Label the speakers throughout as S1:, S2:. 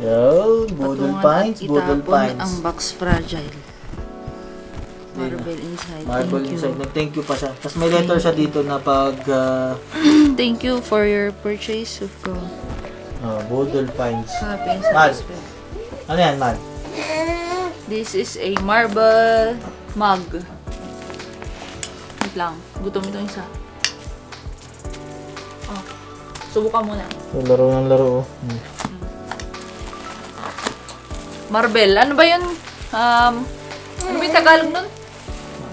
S1: Yo, Budol Pines, Budol
S2: Itapon
S1: Pines.
S2: ang box fragile. Marble inside.
S1: Marble
S2: Thank you.
S1: inside. Nag-thank you pa siya. Tapos may letter siya dito na pag...
S2: Thank you for your purchase of
S1: Budol Pines.
S2: happy and
S1: Mal.
S2: satisfied.
S1: Ano yan, Mal?
S2: This is a marble mug. Wait lang. Gutom ito isa. Oh. Subukan muna.
S1: So, laro ng laro.
S2: Marble. Ano ba yun? Ano ba yung Tagalog nun?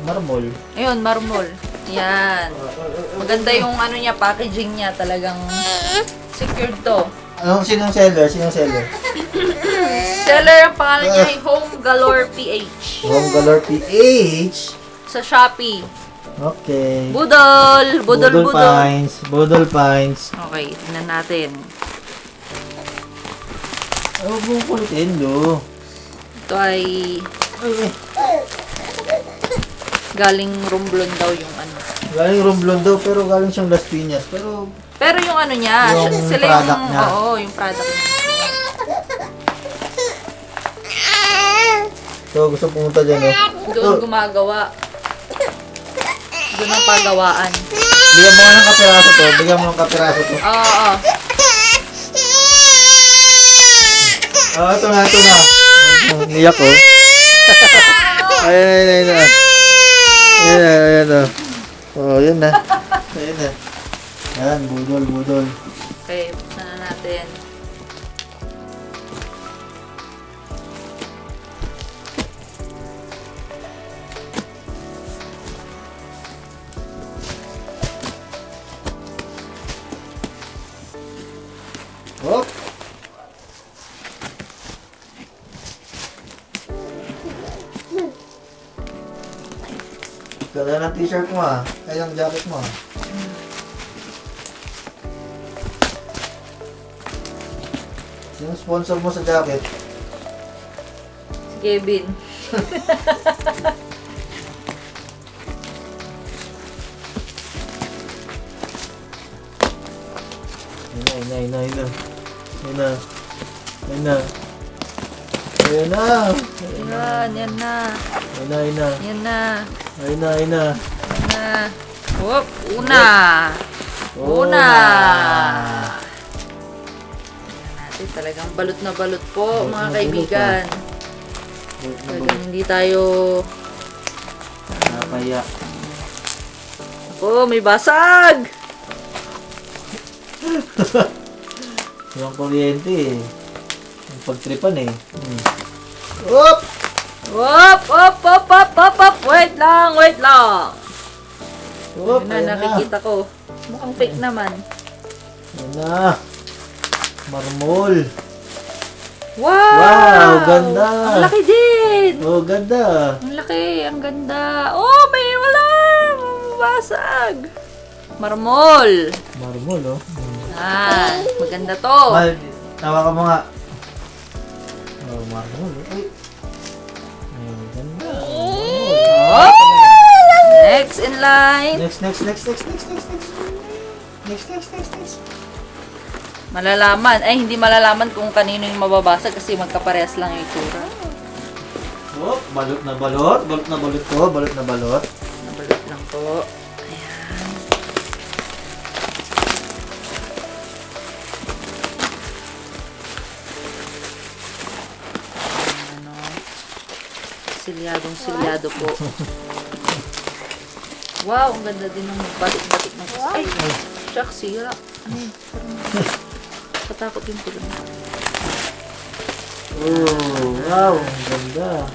S1: Marmol.
S2: Ayun, marble. Yan. Maganda yung ano niya, packaging niya. Talagang secured to.
S1: Ano, sinong seller? Sinong seller?
S2: Seller, ang pangalan niya ay Home Galore PH.
S1: Home Galore PH.
S2: Sa Shopee.
S1: Okay.
S2: Budol! Budol, budol.
S1: Pines. Budol Pines.
S2: Okay, tingnan natin.
S1: Huwag mong kulitin, Lo.
S2: Ito ay galing Romblon daw yung ano.
S1: Galing Romblon daw, pero galing siyang Las Piñas.
S2: Pero yung ano niya,
S1: Yung
S2: sila
S1: product niya.
S2: Oo, yung product niya.
S1: So, gusto pumunta dyan, eh.
S2: Doon gumagawa. Doon ang pagawaan.
S1: Bigyan mo nga ng kapiraso to. Bigyan mo ng kapiraso to.
S2: Oo.
S1: Ito na, ito na. Niyak, oh. Ayan na. Ayan na. Oh, yan na. Ayan na. Ayan, budol.
S2: Okay, buksan na natin.
S1: Hop. Ganda ng t-shirt mo, ah. Ay, ang jacket mo, ah. Sino sponsor mo sa jacket?
S2: Si Kevin.
S1: Ayun na.
S2: Yan, yan na. Yan na. Yan na. Hop, una. Tingnan natin, talagang balot na balot po,
S1: Balot
S2: mga
S1: na
S2: kaibigan. Talagang hindi tayo...
S1: Nakakaya.
S2: Oh, may basag!
S1: Yung kuryente, eh. Yung pagtripan, eh. Hop!
S2: Hop! Wait lang!
S1: Hop!
S2: Yun na, nakikita ko. Mukhang fake naman.
S1: Yan na. Marmol.
S2: Wow!
S1: Ganda.
S2: Ang laki din!
S1: Oh, ganda.
S2: Ang laki, ang ganda. Oh, may wala! Mabasag! Marmol!
S1: Marmol, oh.
S2: Maganda to.
S1: Mal, tawa ka mo nga. Oh, marmol. Ay. Ay, ganda.
S2: Oh! Next in line.
S1: Next.
S2: Malalaman. Ay, hindi malalaman kung kanino yung mababasag kasi magkaparehas lang yung itsura.
S1: Oh, balot na balot. Balot na balot.
S2: Nabalot lang po. Ayan. Ano, silyado po. Wow, ang ganda din ng batik-batik ng kasi. Ay, shucks, sira. Ano yun? Parang katakot yung tuloy.
S1: Oh, wow. Ang ganda.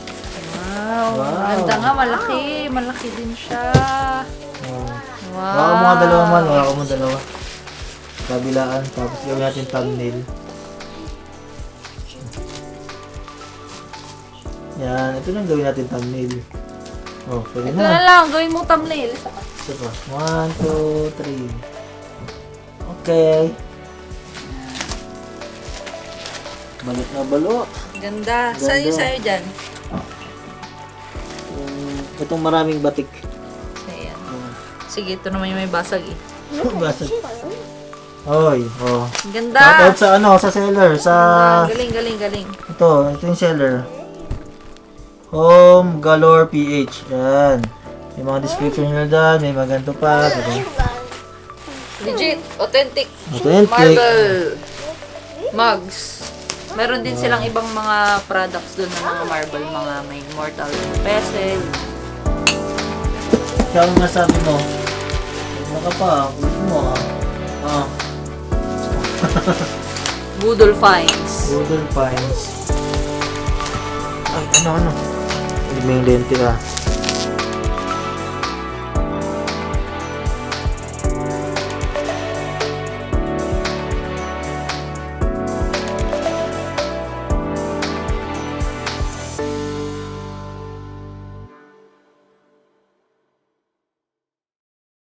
S2: Wow,
S1: Wow.
S2: ang ganda nga, malaki. Malaki din siya.
S1: Oh.
S2: Wow.
S1: Wala mo nga dalawa man. Wala mo dalawa. Kabilaan. Tapos gawin natin thumbnail. Yan. Ito lang gawin natin thumbnail. Oh, pwede
S2: Ito
S1: na.
S2: na lang, gawin mo thumbnail.
S1: Ito pa. 1, 2, 3. Okay. Balot na balot.
S2: Ganda.
S1: Ganda.
S2: Saan yung sa'yo dyan?
S1: Itong maraming batik.
S2: Ayan. Sige, ito naman yung may basag eh.
S1: Basag. Oy, oh.
S2: Ang ganda.
S1: Shoutout sa ano, sa seller, sa...
S2: Galing.
S1: Ito yung seller. Home Galore PH. Yan. May mga description nila dyan, may mga ganito pa.
S2: Legit, authentic.
S1: Authentic.
S2: Marble mugs. Meron din silang ibang mga products doon ng mga marble, mga may mortal pestle.
S1: Kaya ang masabi mo, baka pa, ulit mo ah.
S2: Boodle finds.
S1: Golden Pines. Ay, ano. May lente ka.